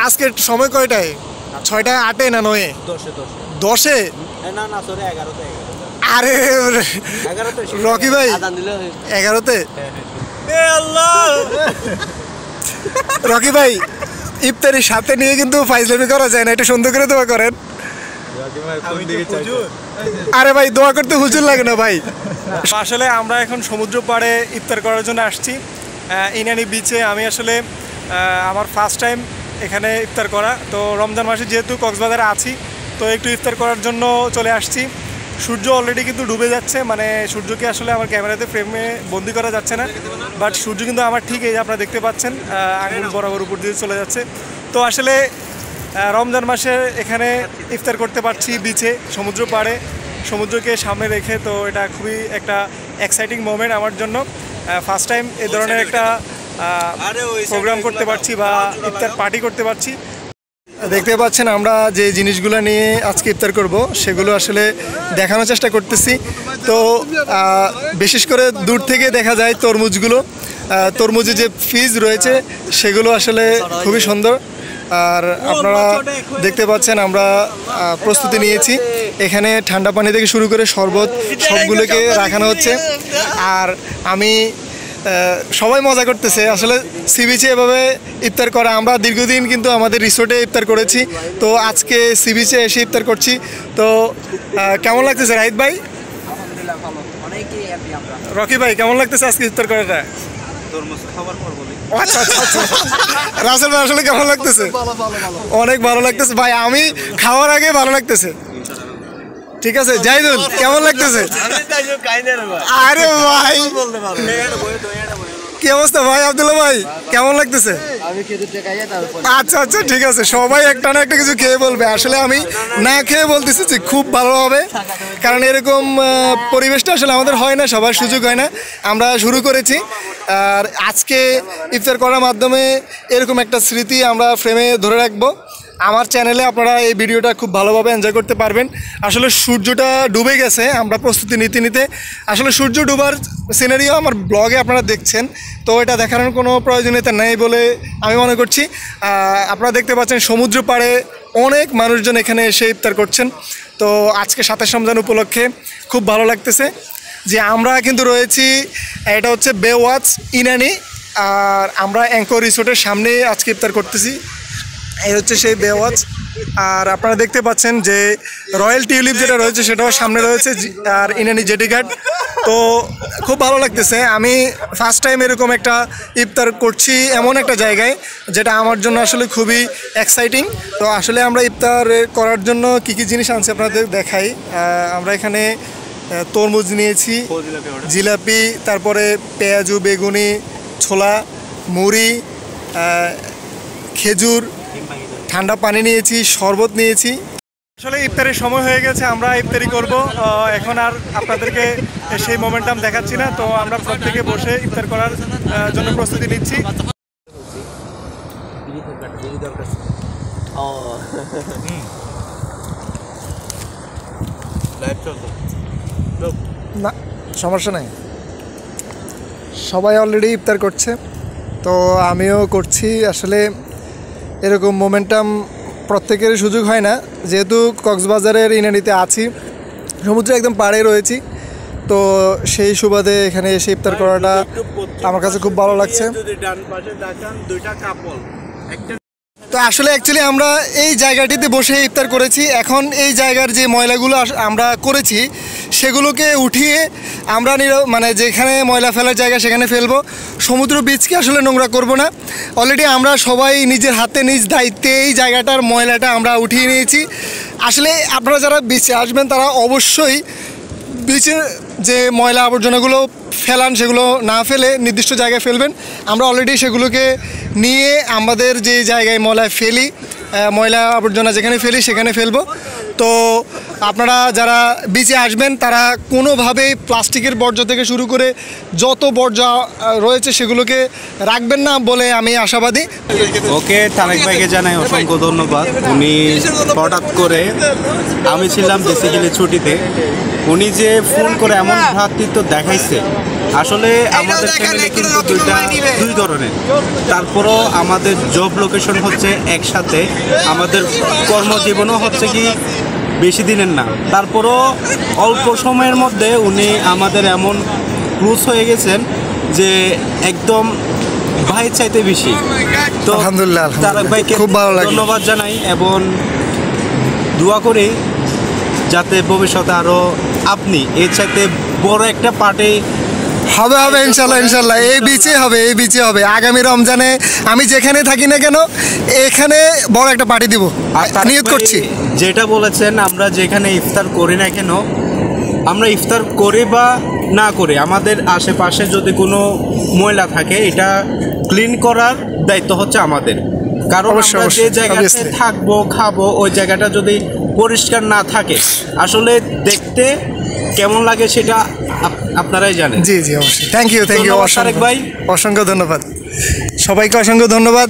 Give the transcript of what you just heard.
আজকের সময় কয়টায়? 6টা 8-এ না 9-এ? 10-এ? আরে রকি ভাই 11-তে? রকি ভাই ইফতারির সাথে নিয়ে কিন্তু ফাইজলামি করা যায় না, এটা সুন্দর করে দোয়া করেন। আরে ভাই দোয়া করতে হুজুর লাগে না ভাই। আসলে আমরা এখন সমুদ্র পাড়ে ইফতার করার জন্য আসছি, ইনানি বিচে। আমি আসলে আমার ফার্স্ট টাইম এখানে ইফতার করা, তো রমজান মাসে যেহেতু কক্সবাজারে আছি তো একটু ইফতার করার জন্য চলে আসছি। সূর্য অলরেডি কিন্তু ডুবে যাচ্ছে, মানে সূর্যকে আসলে আমার ক্যামেরাতে ফ্রেমে বন্দি করা যাচ্ছে না, বাট সূর্য কিন্তু আমার ঠিক এই যে আপনারা দেখতে পাচ্ছেন আঙুল বরাবর উপর দিয়ে চলে যাচ্ছে। তো আসলে রমজান মাসে এখানে ইফতার করতে পারছি বিচে, সমুদ্র পাড়ে, সমুদ্রকে সামনে রেখে। তো এটা খুবই একটা এক্সাইটিং মোমেন্ট আমার জন্য। ফার্স্ট টাইম এই ধরনের একটা প্রোগ্রাম করতে পারছি বা ইফতার পার্টি করতে পারছি। দেখতে পাচ্ছেন আমরা যে জিনিসগুলো নিয়ে আজকে ইফতার করব সেগুলো আসলে দেখানোর চেষ্টা করতেছি। তো বিশেষ করে দূর থেকে দেখা যায় তরমুজগুলো, তরমুজের যে ফিজ রয়েছে সেগুলো আসলে খুবই সুন্দর। আর আপনারা দেখতে পাচ্ছেন আমরা প্রস্তুতি নিয়েছি, এখানে ঠান্ডা পানি থেকে শুরু করে শরবত সবগুলোকে রাখানো হচ্ছে। আর আমি সবাই মজা করতেছে আসলে সি বিচে এভাবে ইফতার করা। আমরা দীর্ঘদিন কিন্তু আমাদের রিসোর্টে ইফতার করেছি, তো আজকে সি বিচে এসে ইফতার করছি। তো কেমন লাগতেছে রাহিদ ভাই? রকি ভাই কেমন লাগতেছে আজকে ইফতার করাটা? আচ্ছা আচ্ছা আচ্ছা, রাসেল ভাই আসলে কেমন লাগতেছে? অনেক ভালো লাগতেছে ভাই, আমি খাওয়ার আগে ভালো লাগতেছে। ঠিক আছে জাহিদুল কেমন লাগতেছে? আরে ভাই কি অবস্থা ভাই? আব্দুল্লাহ ভাই কেমন লাগতেছে? আচ্ছা আচ্ছা ঠিক আছে, সবাই একটা না একটা কিছু খেয়ে বলবে। আসলে আমি না খেয়ে বলতেছি যে খুব ভালো হবে, কারণ এরকম পরিবেশটা আসলে আমাদের হয় না, সবার সুযোগ হয় না। আমরা শুরু করেছি, আর আজকে ইফতার করার মাধ্যমে এরকম একটা স্মৃতি আমরা ফ্রেমে ধরে রাখবো। আমার চ্যানেলে আপনারা এই ভিডিওটা খুব ভালোভাবে এনজয় করতে পারবেন। আসলে সূর্যটা ডুবে গেছে, আমরা প্রস্তুতি নিতে নিতে আসলে সূর্য ডুবার সিনারিও আমার ব্লগে আপনারা দেখছেন, তো এটা দেখানোর কোনো প্রয়োজনীয়তা নেই বলে আমি মনে করছি। আপনারা দেখতে পাচ্ছেন সমুদ্র পাড়ে অনেক মানুষজন এখানে এসে ইফতার করছেন। তো আজকে 27 রমজান উপলক্ষে খুব ভালো লাগতেছে যে আমরা কিন্তু রয়েছি, এটা হচ্ছে বে ওয়াচ ইনানি, আর আমরা অ্যাঙ্কর রিসোর্টের সামনে আজকে ইফতার করতেছি। এই হচ্ছে সেই বে ওয়াচ। আর আপনারা দেখতে পাচ্ছেন যে রয়্যাল টিউলিপ যেটা রয়েছে সেটাও সামনে রয়েছে, আর ইনানি জেটি ঘাট। তো খুব ভালো লাগতেছে, আমি ফার্স্ট টাইম এরকম একটা ইফতার করছি এমন একটা জায়গায়, যেটা আমার জন্য আসলে খুবই এক্সাইটিং। তো আসলে আমরা ইফতার করার জন্য কী কী জিনিস আনছি আপনাদের দেখাই। আমরা এখানে তরমুজ নিয়েছি, জিলাপি, তারপরে পেঁয়াজু, বেগুনি, ছোলা, মুড়ি, খেজুর, ঠান্ডা পানি নিয়েছি, শরবত নিয়েছি। আসলে ইফতারের সময় হয়ে গেছে, আমরা ইফতারি করব এখন। আর আপনাদেরকে সেই মোমেন্টাম দেখাচ্ছি না, তো আমরা প্রত্যেকে বসে ইফতার করার জন্য প্রস্তুতি নিচ্ছি। না সমস্যা নাই, সবাই অলরেডি ইফতার করছে, তো আমিও করছি। আসলে এরকম মোমেন্টাম প্রত্যেকেরই সুযোগ হয় না, যেহেতু কক্সবাজারের ইনানিতে আছি, সমুদ্রে একদম পাড়ে রয়েছি, তো সেই সুবাদে এখানে এসে ইফতার করাটা আমার কাছে খুব ভালো লাগছে। তো আসলে অ্যাকচুয়ালি আমরা এই জায়গাটিতে বসে ইফতার করেছি। এখন এই জায়গার যে ময়লাগুলো আমরা করেছি সেগুলোকে উঠিয়ে আমরা মানে যেখানে ময়লা ফেলার জায়গা সেখানে ফেলবো। সমুদ্র বীচকে আসলে নোংরা করব না। অলরেডি আমরা সবাই নিজের হাতে নিজ দায়িত্বে এই জায়গাটার ময়লাটা আমরা উঠিয়ে নিয়েছি। আসলে আপনারা যারা বিচে আসবেন তারা অবশ্যই বিচের যে ময়লা আবর্জনাগুলো ফেলান সেগুলো না ফেলে নির্দিষ্ট জায়গায় ফেলবেন। আমরা অলরেডি সেগুলোকে নিয়ে আমাদের যে জায়গায় ময়লা আবর্জনা যেখানে ফেলি সেখানে ফেলবো। তো আপনারা যারা বিচে আসবেন তারা কোনোভাবেই প্লাস্টিকের বর্জ্য থেকে শুরু করে যত বর্জ্য রয়েছে সেগুলোকে রাখবেন না বলে আমি আশাবাদী। ওকে, তারেক ভাইকে জানাই অসংখ্য ধন্যবাদ। উনি হঠাৎ করে, আমি ছিলাম বেসিক্যালি ছুটিতে, উনি যে ফোন করে এমন ভ্রাতৃত্ব দেখাইছে আসলে আমাদের ফ্যামিলি কিন্তু দুই ধরনের, তারপরও আমাদের জব লোকেশন হচ্ছে একসাথে, আমাদের কর্মজীবনও হচ্ছে কি বেশি দিনের না, তারপরও অল্প সময়ের মধ্যে উনি আমাদের এমন ক্লোজ হয়ে গেছেন যে একদম ভাই চাইতে বেশি। তো আলহামদুলিল্লাহ, তারেক ভাইকে খুব ভালো লাগে, ধন্যবাদ জানাই এবং দোয়া করি যাতে ভবিষ্যতে আরও আপনি এর চাইতে বড় একটা পার্টি হবে হবে ইনশাল্লাহ ইনশাল্লাহ, এই বিচে হবে, এই বিচে হবে। আগামী রমজানে আমি যেখানে থাকি না কেন এখানে বড় একটা পার্টি দিব, নিয়ত করছি। যেটা বলেছেন, আমরা যেখানে ইফতার করি না কেন, আমরা ইফতার করি বা না করি, আমাদের আশেপাশে যদি কোনো ময়লা থাকে এটা ক্লিন করার দায়িত্ব হচ্ছে আমাদের। কারণ আমরা যে জায়গাতে থাকবো খাবো ওই জায়গাটা যদি পরিষ্কার না থাকে আসলে দেখতে কেমন লাগে সেটা আপনারাই জানেন। জি জি অবশ্যই, থ্যাংক ইউ তারেক ভাই, অসংখ্য ধন্যবাদ, সবাইকে অসংখ্য ধন্যবাদ।